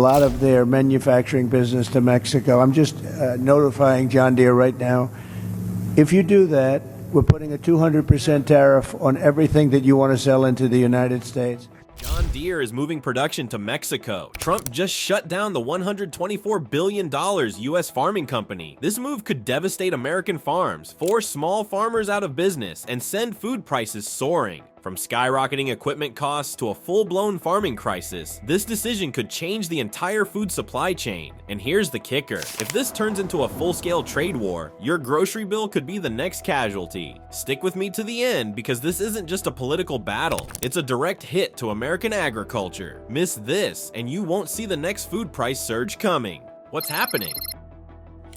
a lot of their manufacturing business to Mexico. I'm just notifying John Deere right now. If you do that, we're putting a 200% tariff on everything that you want to sell into the United States. John Deere is moving production to Mexico. Trump just shut down the $124 billion U.S. farming company. This move could devastate American farms, force small farmers out of business, and send food prices soaring. From skyrocketing equipment costs to a full-blown farming crisis, this decision could change the entire food supply chain. And here's the kicker. If this turns into a full-scale trade war, your grocery bill could be the next casualty. Stick with me to the end because this isn't just a political battle. It's a direct hit to American agriculture. Miss this, and you won't see the next food price surge coming. What's happening?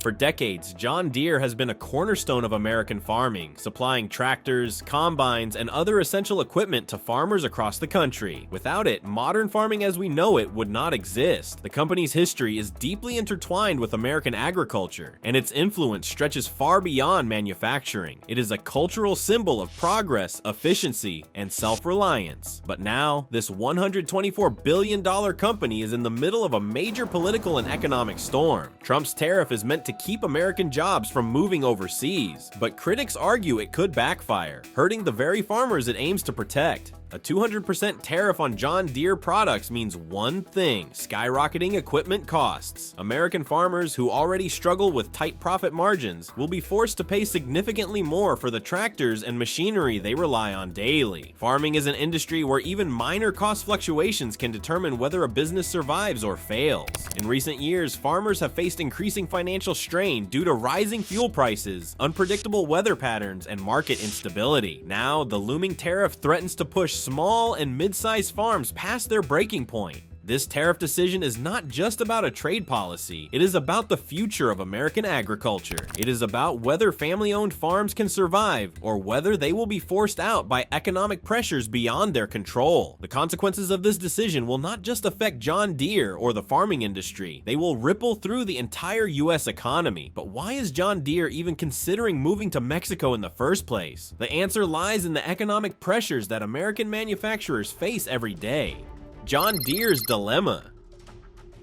For decades, John Deere has been a cornerstone of American farming, supplying tractors, combines, and other essential equipment to farmers across the country. Without it, modern farming as we know it would not exist. The company's history is deeply intertwined with American agriculture, and its influence stretches far beyond manufacturing. It is a cultural symbol of progress, efficiency, and self-reliance. But now, this $124 billion company is in the middle of a major political and economic storm. Trump's tariff is meant to keep American jobs from moving overseas, but critics argue it could backfire, hurting the very farmers it aims to protect. A 200% tariff on John Deere products means one thing: skyrocketing equipment costs. American farmers who already struggle with tight profit margins will be forced to pay significantly more for the tractors and machinery they rely on daily. Farming is an industry where even minor cost fluctuations can determine whether a business survives or fails. In recent years, farmers have faced increasing financial strain due to rising fuel prices, unpredictable weather patterns, and market instability. Now, the looming tariff threatens to push small and mid-sized farms past their breaking point. This tariff decision is not just about a trade policy, it is about the future of American agriculture. It is about whether family-owned farms can survive or whether they will be forced out by economic pressures beyond their control. The consequences of this decision will not just affect John Deere or the farming industry, they will ripple through the entire U.S. economy. But why is John Deere even considering moving to Mexico in the first place? The answer lies in the economic pressures that American manufacturers face every day. John Deere's dilemma.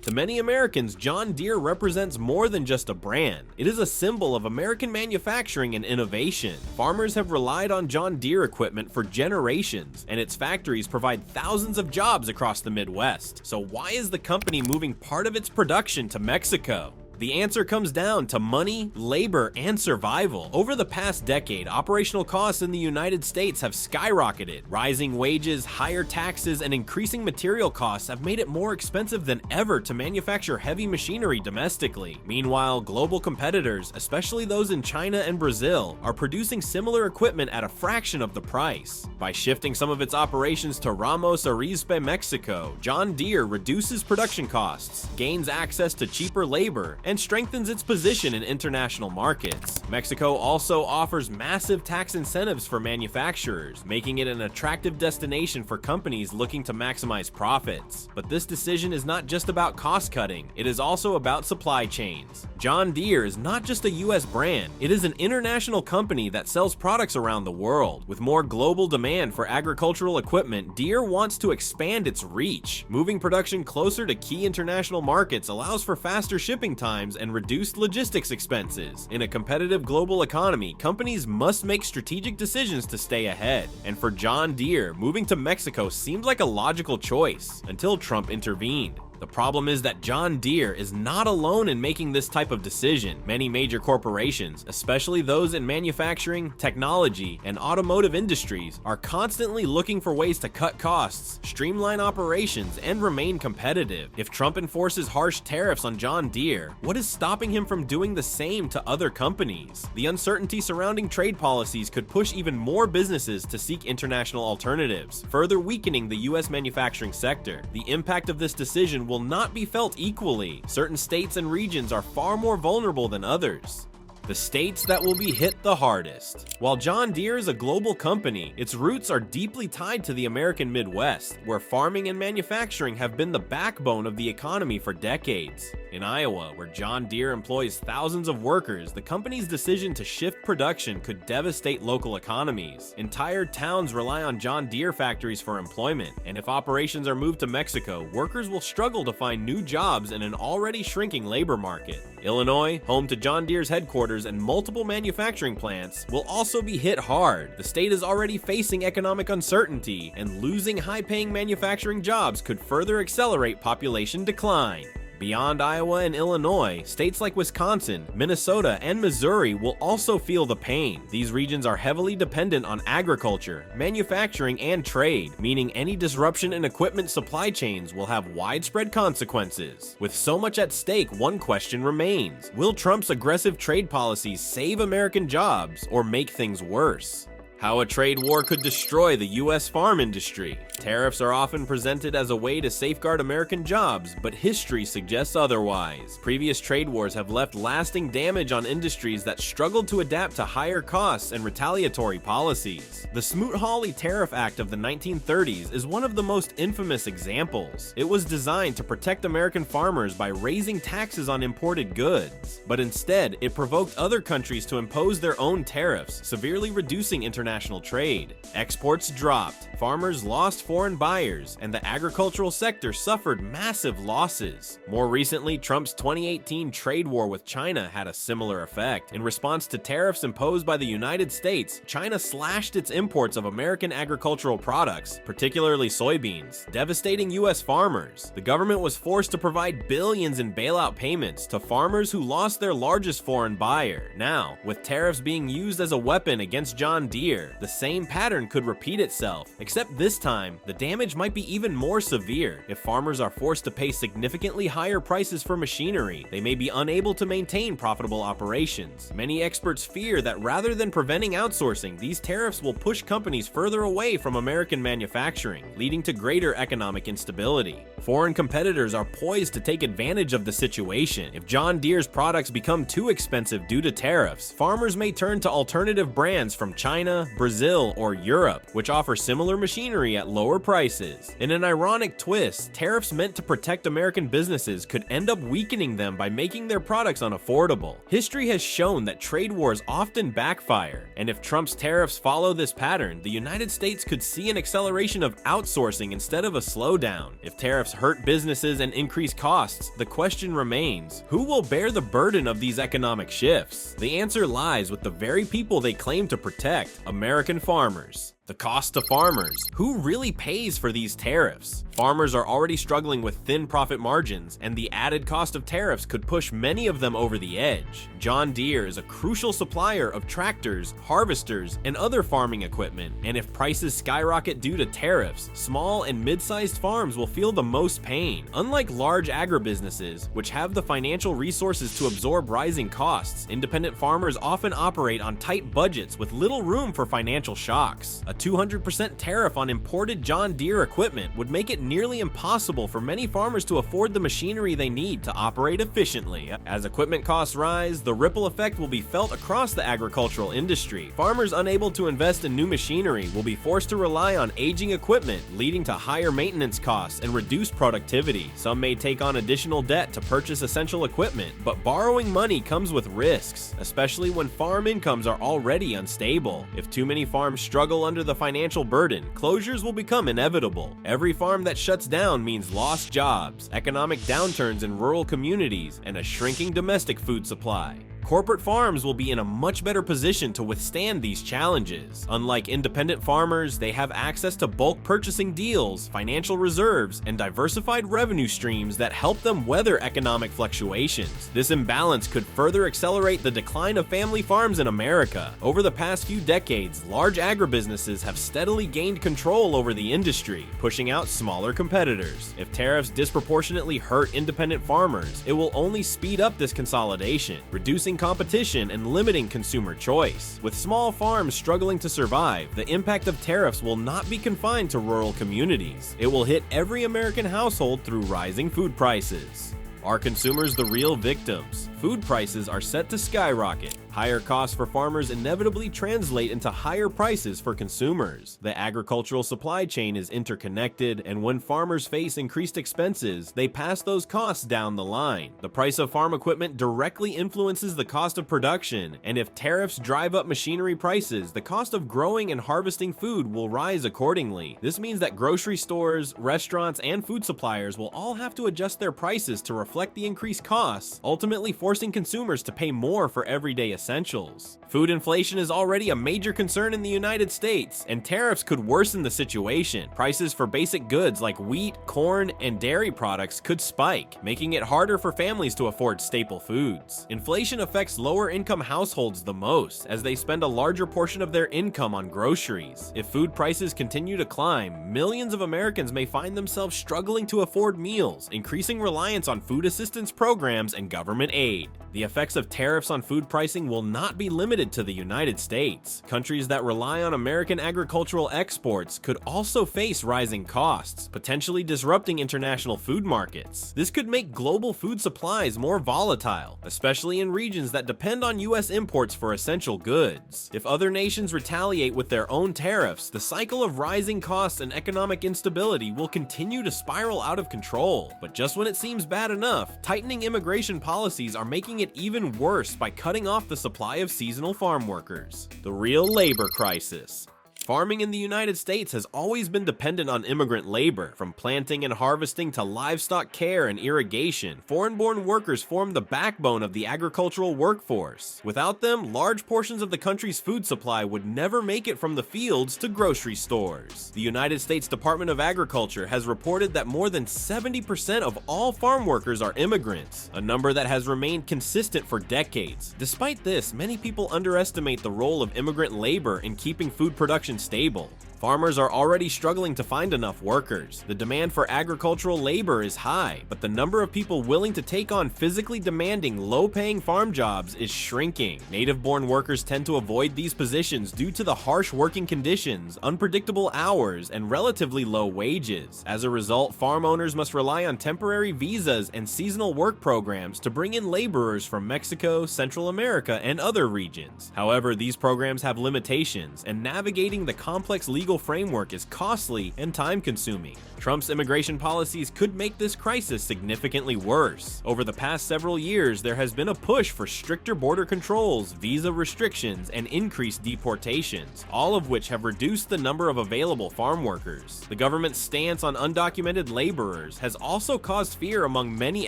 To many Americans, John Deere represents more than just a brand. It is a symbol of American manufacturing and innovation. Farmers have relied on John Deere equipment for generations, and its factories provide thousands of jobs across the Midwest. So why is the company moving part of its production to Mexico? The answer comes down to money, labor, and survival. Over the past decade, operational costs in the United States have skyrocketed. Rising wages, higher taxes, and increasing material costs have made it more expensive than ever to manufacture heavy machinery domestically. Meanwhile, global competitors, especially those in China and Brazil, are producing similar equipment at a fraction of the price. By shifting some of its operations to Ramos Arizpe, Mexico, John Deere reduces production costs, gains access to cheaper labor, and strengthens its position in international markets. Mexico also offers massive tax incentives for manufacturers, making it an attractive destination for companies looking to maximize profits. But this decision is not just about cost cutting, it is also about supply chains. John Deere is not just a US brand, it is an international company that sells products around the world. With more global demand for agricultural equipment, Deere wants to expand its reach. Moving production closer to key international markets allows for faster shipping times and reduced logistics expenses. In a competitive global economy, companies must make strategic decisions to stay ahead. And for John Deere, moving to Mexico seemed like a logical choice until Trump intervened. The problem is that John Deere is not alone in making this type of decision. Many major corporations, especially those in manufacturing, technology, and automotive industries, are constantly looking for ways to cut costs, streamline operations, and remain competitive. If Trump enforces harsh tariffs on John Deere, what is stopping him from doing the same to other companies? The uncertainty surrounding trade policies could push even more businesses to seek international alternatives, further weakening the U.S. manufacturing sector. The impact of this decision will not be felt equally. Certain states and regions are far more vulnerable than others. The states that will be hit the hardest. While John Deere is a global company, its roots are deeply tied to the American Midwest, where farming and manufacturing have been the backbone of the economy for decades. In Iowa, where John Deere employs thousands of workers, the company's decision to shift production could devastate local economies. Entire towns rely on John Deere factories for employment, and if operations are moved to Mexico, workers will struggle to find new jobs in an already shrinking labor market. Illinois, home to John Deere's headquarters and multiple manufacturing plants, will also be hit hard. The state is already facing economic uncertainty, and losing high-paying manufacturing jobs could further accelerate population decline. Beyond Iowa and Illinois, states like Wisconsin, Minnesota, and Missouri will also feel the pain. These regions are heavily dependent on agriculture, manufacturing, and trade, meaning any disruption in equipment supply chains will have widespread consequences. With so much at stake, one question remains: will Trump's aggressive trade policies save American jobs or make things worse? How a trade war could destroy the U.S. farm industry. Tariffs are often presented as a way to safeguard American jobs, but history suggests otherwise. Previous trade wars have left lasting damage on industries that struggled to adapt to higher costs and retaliatory policies. The Smoot-Hawley Tariff Act of the 1930s is one of the most infamous examples. It was designed to protect American farmers by raising taxes on imported goods, but instead it provoked other countries to impose their own tariffs, severely reducing international trade. Exports dropped, farmers lost foreign buyers, and the agricultural sector suffered massive losses. More recently, Trump's 2018 trade war with China had a similar effect. In response to tariffs imposed by the United States, China slashed its imports of American agricultural products, particularly soybeans, devastating U.S. farmers. The government was forced to provide billions in bailout payments to farmers who lost their largest foreign buyer. Now, with tariffs being used as a weapon against John Deere, the same pattern could repeat itself, except this time, the damage might be even more severe. If farmers are forced to pay significantly higher prices for machinery, they may be unable to maintain profitable operations. Many experts fear that rather than preventing outsourcing, these tariffs will push companies further away from American manufacturing, leading to greater economic instability. Foreign competitors are poised to take advantage of the situation. If John Deere's products become too expensive due to tariffs, farmers may turn to alternative brands from China, Brazil, or Europe, which offer similar machinery at lower prices. In an ironic twist, tariffs meant to protect American businesses could end up weakening them by making their products unaffordable. History has shown that trade wars often backfire, and if Trump's tariffs follow this pattern, the United States could see an acceleration of outsourcing instead of a slowdown. If tariffs hurt businesses and increase costs, the question remains: who will bear the burden of these economic shifts? The answer lies with the very people they claim to protect: American farmers. The cost to farmers. Who really pays for these tariffs? Farmers are already struggling with thin profit margins, and the added cost of tariffs could push many of them over the edge. John Deere is a crucial supplier of tractors, harvesters, and other farming equipment, and if prices skyrocket due to tariffs, small and mid-sized farms will feel the most pain. Unlike large agribusinesses, which have the financial resources to absorb rising costs, independent farmers often operate on tight budgets with little room for financial shocks. A 200% tariff on imported John Deere equipment would make it nearly impossible for many farmers to afford the machinery they need to operate efficiently. As equipment costs rise, the ripple effect will be felt across the agricultural industry. Farmers unable to invest in new machinery will be forced to rely on aging equipment, leading to higher maintenance costs and reduced productivity. Some may take on additional debt to purchase essential equipment, but borrowing money comes with risks, especially when farm incomes are already unstable. If too many farms struggle under the financial burden, closures will become inevitable. Every farm that shuts down means lost jobs, economic downturns in rural communities, and a shrinking domestic food supply. Corporate farms will be in a much better position to withstand these challenges. Unlike independent farmers, they have access to bulk purchasing deals, financial reserves, and diversified revenue streams that help them weather economic fluctuations. This imbalance could further accelerate the decline of family farms in America. Over the past few decades, large agribusinesses have steadily gained control over the industry, pushing out smaller competitors. If tariffs disproportionately hurt independent farmers, it will only speed up this consolidation, reducing competition and limiting consumer choice. With small farms struggling to survive, the impact of tariffs will not be confined to rural communities. It will hit every American household through rising food prices. Are consumers the real victims? Food prices are set to skyrocket, Higher costs for farmers inevitably translate into higher prices for consumers. The agricultural supply chain is interconnected, and when farmers face increased expenses, they pass those costs down the line. The price of farm equipment directly influences the cost of production, and if tariffs drive up machinery prices, the cost of growing and harvesting food will rise accordingly. This means that grocery stores, restaurants, and food suppliers will all have to adjust their prices to reflect the increased costs, ultimately forcing consumers to pay more for everyday essentials. Food inflation is already a major concern in the United States, and tariffs could worsen the situation. Prices for basic goods like wheat, corn, and dairy products could spike, making it harder for families to afford staple foods. Inflation affects lower-income households the most, as they spend a larger portion of their income on groceries. If food prices continue to climb, millions of Americans may find themselves struggling to afford meals, increasing reliance on food assistance programs and government aid. The effects of tariffs on food pricing will not be limited to the United States. Countries that rely on American agricultural exports could also face rising costs, potentially disrupting international food markets. This could make global food supplies more volatile, especially in regions that depend on U.S. imports for essential goods. If other nations retaliate with their own tariffs, the cycle of rising costs and economic instability will continue to spiral out of control. But just when it seems bad enough, tightening immigration policies are making it even worse by cutting off the supply of seasonal farm workers. The real labor crisis. Farming in the United States has always been dependent on immigrant labor. From planting and harvesting to livestock care and irrigation, foreign-born workers form the backbone of the agricultural workforce. Without them, large portions of the country's food supply would never make it from the fields to grocery stores. The United States Department of Agriculture has reported that more than 70% of all farm workers are immigrants, a number that has remained consistent for decades. Despite this, many people underestimate the role of immigrant labor in keeping food production stable. Farmers are already struggling to find enough workers. The demand for agricultural labor is high, but the number of people willing to take on physically demanding, low-paying farm jobs is shrinking. Native-born workers tend to avoid these positions due to the harsh working conditions, unpredictable hours, and relatively low wages. As a result, farm owners must rely on temporary visas and seasonal work programs to bring in laborers from Mexico, Central America, and other regions. However, these programs have limitations, and navigating the complex legal framework is costly and time-consuming. Trump's immigration policies could make this crisis significantly worse. Over the past several years, there has been a push for stricter border controls, visa restrictions, and increased deportations, all of which have reduced the number of available farm workers. The government's stance on undocumented laborers has also caused fear among many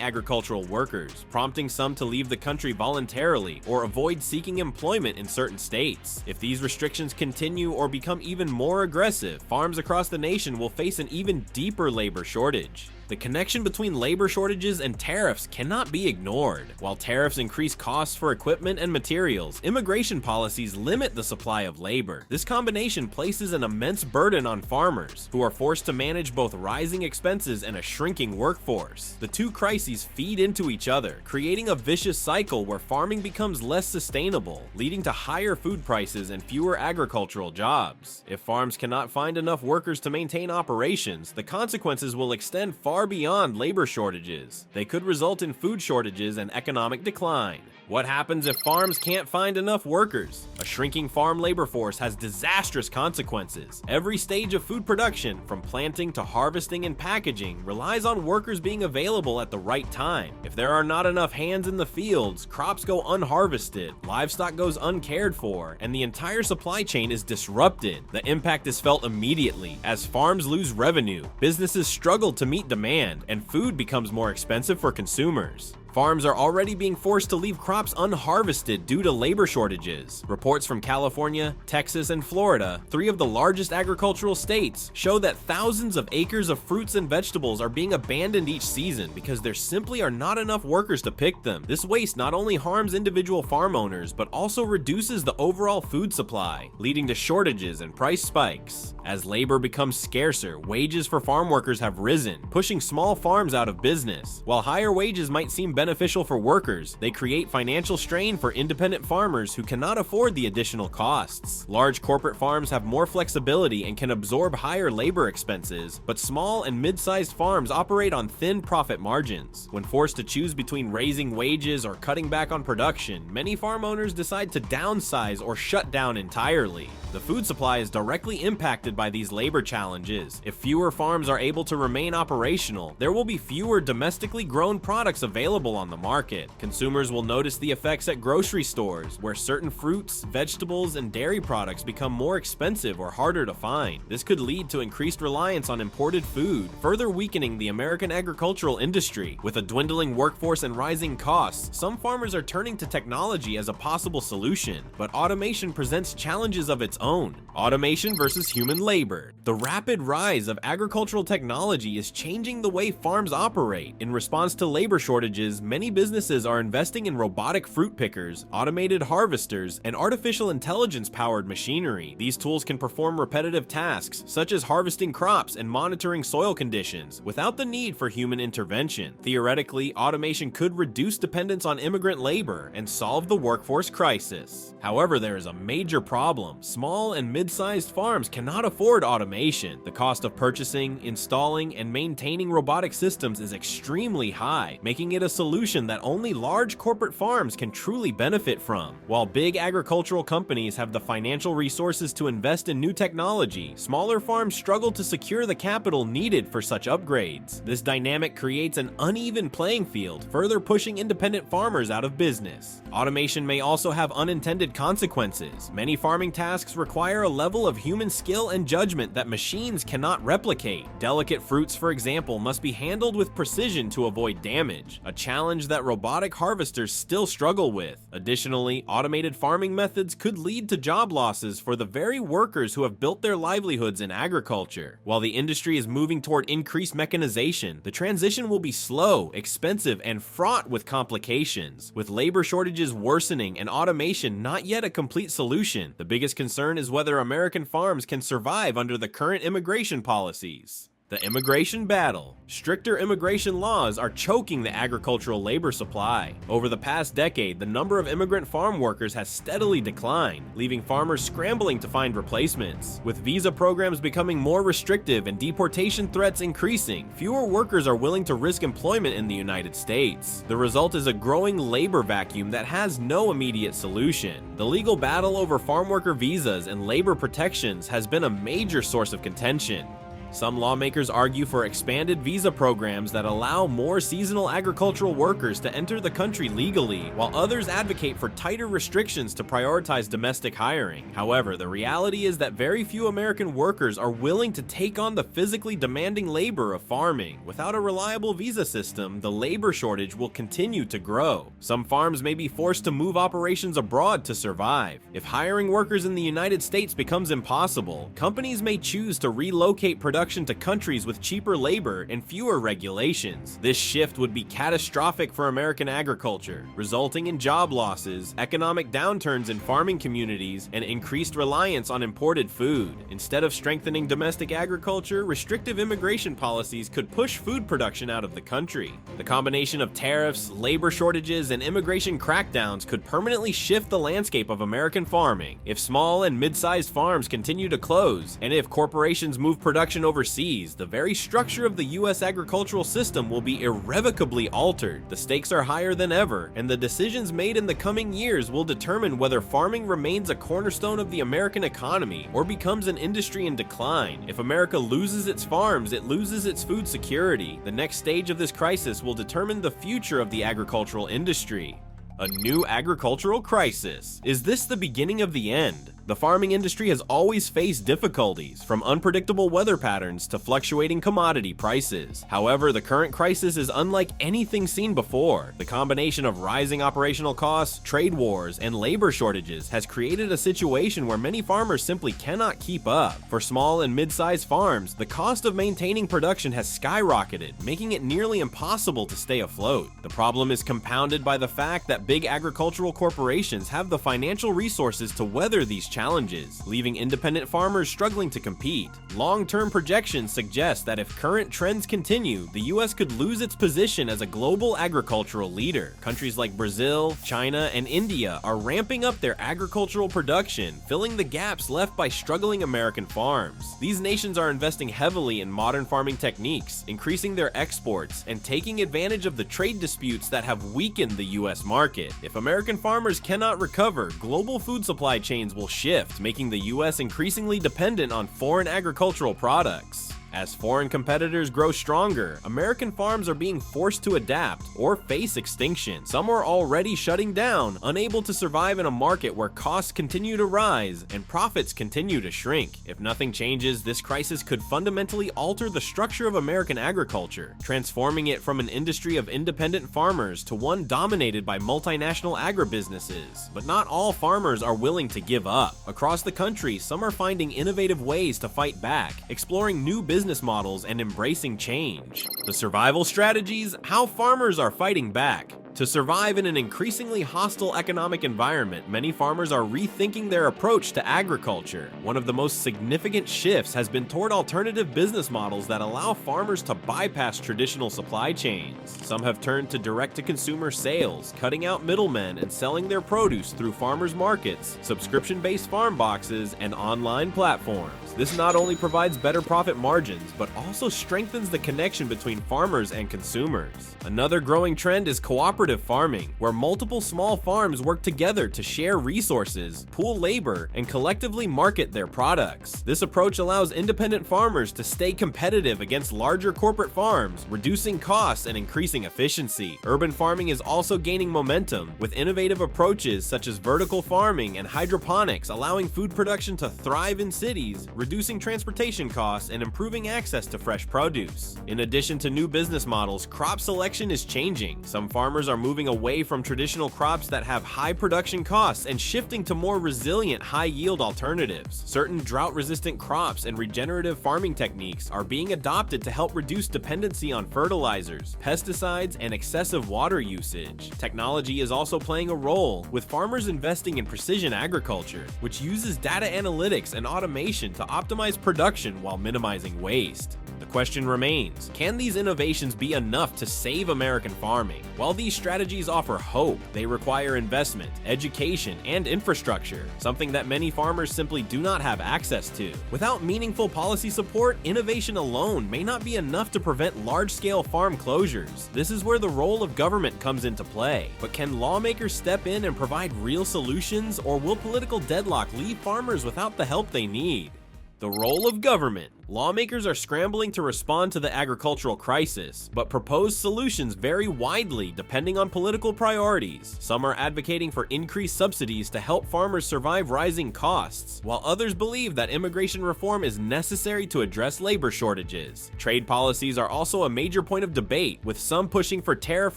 agricultural workers, prompting some to leave the country voluntarily or avoid seeking employment in certain states. If these restrictions continue or become even more aggressive, farms across the nation will face an even deeper labor shortage. The connection between labor shortages and tariffs cannot be ignored. While tariffs increase costs for equipment and materials, immigration policies limit the supply of labor. This combination places an immense burden on farmers, who are forced to manage both rising expenses and a shrinking workforce. The two crises feed into each other, creating a vicious cycle where farming becomes less sustainable, leading to higher food prices and fewer agricultural jobs. If farms cannot find enough workers to maintain operations, the consequences will extend far beyond labor shortages. They could result in food shortages and economic decline. What happens if farms can't find enough workers? A shrinking farm labor force has disastrous consequences. Every stage of food production, from planting to harvesting and packaging, relies on workers being available at the right time. If there are not enough hands in the fields, crops go unharvested, livestock goes uncared for, and the entire supply chain is disrupted. The impact is felt immediately as farms lose revenue, businesses struggle to meet demand, and food becomes more expensive for consumers. Farms are already being forced to leave crops unharvested due to labor shortages. Reports from California, Texas, and Florida, three of the largest agricultural states, show that thousands of acres of fruits and vegetables are being abandoned each season because there simply are not enough workers to pick them. This waste not only harms individual farm owners, but also reduces the overall food supply, leading to shortages and price spikes. As labor becomes scarcer, wages for farm workers have risen, pushing small farms out of business. While higher wages might seem better beneficial for workers, they create financial strain for independent farmers who cannot afford the additional costs. Large corporate farms have more flexibility and can absorb higher labor expenses, but small and mid-sized farms operate on thin profit margins. When forced to choose between raising wages or cutting back on production, many farm owners decide to downsize or shut down entirely. The food supply is directly impacted by these labor challenges. If fewer farms are able to remain operational, there will be fewer domestically grown products available on the market. Consumers will notice the effects at grocery stores, where certain fruits, vegetables, and dairy products become more expensive or harder to find. This could lead to increased reliance on imported food, further weakening the American agricultural industry. With a dwindling workforce and rising costs, some farmers are turning to technology as a possible solution, but automation presents challenges of its own. Automation versus human labor. The rapid rise of agricultural technology is changing the way farms operate. In response to labor shortages, many businesses are investing in robotic fruit pickers, automated harvesters, and artificial intelligence-powered machinery. These tools can perform repetitive tasks, such as harvesting crops and monitoring soil conditions, without the need for human intervention. Theoretically, automation could reduce dependence on immigrant labor and solve the workforce crisis. However, there is a major problem. Small and mid-sized farms cannot afford automation. The cost of purchasing, installing, and maintaining robotic systems is extremely high, making it a solution that only large corporate farms can truly benefit from. While big agricultural companies have the financial resources to invest in new technology, smaller farms struggle to secure the capital needed for such upgrades. This dynamic creates an uneven playing field, further pushing independent farmers out of business. Automation may also have unintended consequences. Many farming tasks require a level of human skill and judgment that machines cannot replicate. Delicate fruits, for example, must be handled with precision to avoid damage, a challenge that robotic harvesters still struggle with. Additionally, automated farming methods could lead to job losses for the very workers who have built their livelihoods in agriculture. While the industry is moving toward increased mechanization, the transition will be slow, expensive, and fraught with complications. With labor shortages worsening and automation not yet a complete solution, the biggest concern is whether American farms can survive under the current immigration policies. The immigration battle. Stricter immigration laws are choking the agricultural labor supply. Over the past decade, the number of immigrant farm workers has steadily declined, leaving farmers scrambling to find replacements. With visa programs becoming more restrictive and deportation threats increasing, fewer workers are willing to risk employment in the United States. The result is a growing labor vacuum that has no immediate solution. The legal battle over farm worker visas and labor protections has been a major source of contention. Some lawmakers argue for expanded visa programs that allow more seasonal agricultural workers to enter the country legally, while others advocate for tighter restrictions to prioritize domestic hiring. However, the reality is that very few American workers are willing to take on the physically demanding labor of farming. Without a reliable visa system, the labor shortage will continue to grow. Some farms may be forced to move operations abroad to survive. If hiring workers in the United States becomes impossible, companies may choose to relocate production to countries with cheaper labor and fewer regulations. This shift would be catastrophic for American agriculture, resulting in job losses, economic downturns in farming communities, and increased reliance on imported food. Instead of strengthening domestic agriculture, restrictive immigration policies could push food production out of the country. The combination of tariffs, labor shortages, and immigration crackdowns could permanently shift the landscape of American farming. If small and mid-sized farms continue to close, and if corporations move production overseas, the very structure of the U.S. agricultural system will be irrevocably altered. The stakes are higher than ever, and the decisions made in the coming years will determine whether farming remains a cornerstone of the American economy or becomes an industry in decline. If America loses its farms, it loses its food security. The next stage of this crisis will determine the future of the agricultural industry. A new agricultural crisis. Is this the beginning of the end? The farming industry has always faced difficulties, from unpredictable weather patterns to fluctuating commodity prices. However, the current crisis is unlike anything seen before. The combination of rising operational costs, trade wars, and labor shortages has created a situation where many farmers simply cannot keep up. For small and mid-sized farms, the cost of maintaining production has skyrocketed, making it nearly impossible to stay afloat. The problem is compounded by the fact that that big agricultural corporations have the financial resources to weather these challenges, leaving independent farmers struggling to compete. Long-term projections suggest that if current trends continue, the U.S. could lose its position as a global agricultural leader. Countries like Brazil, China, and India are ramping up their agricultural production, filling the gaps left by struggling American farms. These nations are investing heavily in modern farming techniques, increasing their exports, and taking advantage of the trade disputes that have weakened the U.S. market. If American farmers cannot recover, global food supply chains will shift, making the U.S. increasingly dependent on foreign agricultural products. As foreign competitors grow stronger, American farms are being forced to adapt or face extinction. Some are already shutting down, unable to survive in a market where costs continue to rise and profits continue to shrink. If nothing changes, this crisis could fundamentally alter the structure of American agriculture, transforming it from an industry of independent farmers to one dominated by multinational agribusinesses. But not all farmers are willing to give up. Across the country, some are finding innovative ways to fight back, exploring new business models and embracing change. The survival strategies, how farmers are fighting back. To survive in an increasingly hostile economic environment, many farmers are rethinking their approach to agriculture. One of the most significant shifts has been toward alternative business models that allow farmers to bypass traditional supply chains. Some have turned to direct-to-consumer sales, cutting out middlemen and selling their produce through farmers markets, subscription-based farm boxes, and online platforms. This not only provides better profit margins, but also strengthens the connection between farmers and consumers. Another growing trend is cooperative farming, where multiple small farms work together to share resources, pool labor, and collectively market their products. This approach allows independent farmers to stay competitive against larger corporate farms, reducing costs and increasing efficiency. Urban farming is also gaining momentum, with innovative approaches such as vertical farming and hydroponics allowing food production to thrive in cities, reducing transportation costs and improving access to fresh produce. In addition to new business models, crop selection is changing. Some farmers are moving away from traditional crops that have high production costs and shifting to more resilient, high-yield alternatives. Certain drought-resistant crops and regenerative farming techniques are being adopted to help reduce dependency on fertilizers, pesticides, and excessive water usage. Technology is also playing a role, with farmers investing in precision agriculture, which uses data analytics and automation to optimize production while minimizing waste. The question remains, can these innovations be enough to save American farming? While these strategies offer hope, they require investment, education, and infrastructure, something that many farmers simply do not have access to. Without meaningful policy support, innovation alone may not be enough to prevent large-scale farm closures. This is where the role of government comes into play. But can lawmakers step in and provide real solutions, or will political deadlock leave farmers without the help they need? The role of government. Lawmakers are scrambling to respond to the agricultural crisis, but proposed solutions vary widely depending on political priorities. Some are advocating for increased subsidies to help farmers survive rising costs, while others believe that immigration reform is necessary to address labor shortages. Trade policies are also a major point of debate, with some pushing for tariff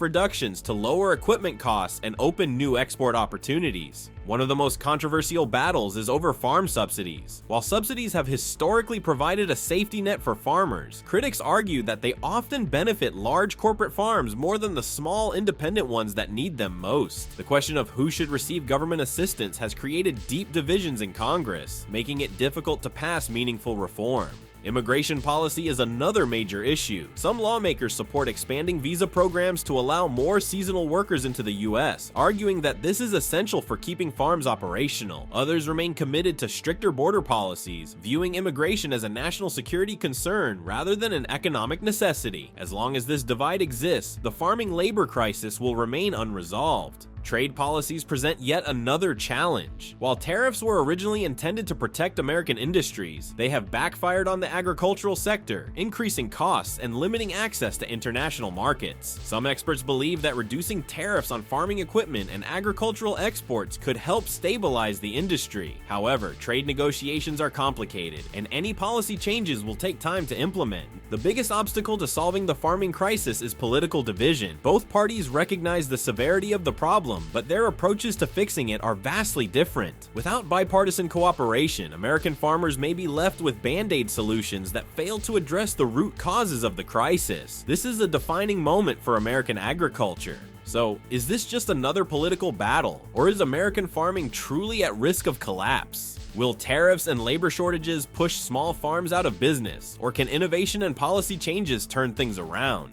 reductions to lower equipment costs and open new export opportunities. One of the most controversial battles is over farm subsidies. While subsidies have historically provided a safety net for farmers, critics argue that they often benefit large corporate farms more than the small independent ones that need them most. The question of who should receive government assistance has created deep divisions in Congress, making it difficult to pass meaningful reform. Immigration policy is another major issue. Some lawmakers support expanding visa programs to allow more seasonal workers into the U.S., arguing that this is essential for keeping farms operational. Others remain committed to stricter border policies, viewing immigration as a national security concern rather than an economic necessity. As long as this divide exists, the farming labor crisis will remain unresolved. Trade policies present yet another challenge. While tariffs were originally intended to protect American industries, they have backfired on the agricultural sector, increasing costs and limiting access to international markets. Some experts believe that reducing tariffs on farming equipment and agricultural exports could help stabilize the industry. However, trade negotiations are complicated, and any policy changes will take time to implement. The biggest obstacle to solving the farming crisis is political division. Both parties recognize the severity of the problem, but their approaches to fixing it are vastly different. Without bipartisan cooperation, American farmers may be left with band-aid solutions that fail to address the root causes of the crisis. This is a defining moment for American agriculture. So, is this just another political battle, or is American farming truly at risk of collapse? Will tariffs and labor shortages push small farms out of business, or can innovation and policy changes turn things around?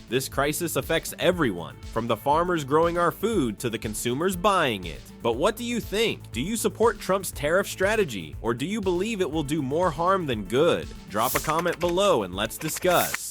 This crisis affects everyone, from the farmers growing our food to the consumers buying it. But what do you think? Do you support Trump's tariff strategy, or do you believe it will do more harm than good? Drop a comment below and let's discuss.